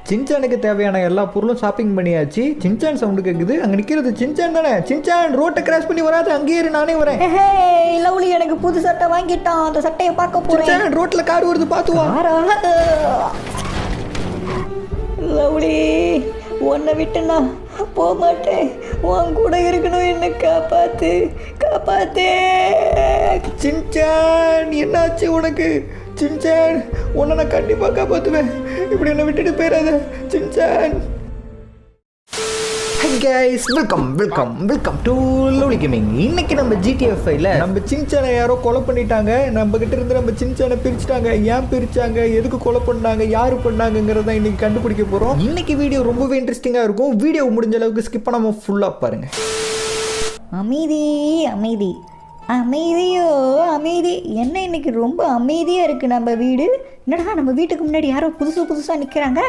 சின்சானுக்கு தேவையான எல்லா பொருளும் ஷாப்பிங் பண்ணியாச்சு. சின்சான் சவுண்டு கேட்குது. அங்கே நிற்கிறது சின்சான் தானே. சின்சான் ரோட்டை கிராஸ் பண்ணி வராது, அங்கேயே இரு, நானே வரேன். லவ்லி எனக்கு புது சட்டை வாங்கிட்டான், அந்த சட்டையை பார்க்க போறேன். ரோட்ல கார் வருது, பார்த்து வா. லவ்லி உன்னை விட்டுனா போக மாட்டேன், உன் கூட இருக்கணும், என்ன காப்பாத்து காப்பாத்தே. சின்சான் என்னாச்சு உனக்கு? சின்சான் உன்னை நான் கண்டிப்பாக காப்பாற்றுவேன், இப்படி என்னை விட்டுட்டு போயிடாத Shinchan. Hi guys, welcome to lovely gaming. இன்னைக்கு நம்ம GTA5ல நம்ம சின்சானை யாரோ கொலை பண்ணிட்டாங்க. நம்ம கிட்ட இருந்து நம்ம சின்சானை பிரிச்சுட்டாங்க. ஏன் பிரிச்சாங்க, எதுக்கு கொலை பண்ணாங்க, யாரு பண்ணாங்கிறத இன்னைக்கு கண்டுபிடிக்க போறோம். இன்னைக்கு வீடியோ ரொம்பவே இன்ட்ரெஸ்டிங்கா இருக்கும். வீடியோ முடிஞ்ச அளவுக்கு ஸ்கிப் பண்ணாம ஃபுல்லா பாருங்க. அமைதி அமைதி அமைதியோ அமைதி. என்ன இன்னைக்கு ரொம்ப அமைதியாக இருக்குது நம்ம வீடு. என்னடா நம்ம வீட்டுக்கு முன்னாடி யாரோ புதுசாக நிற்கிறாங்க.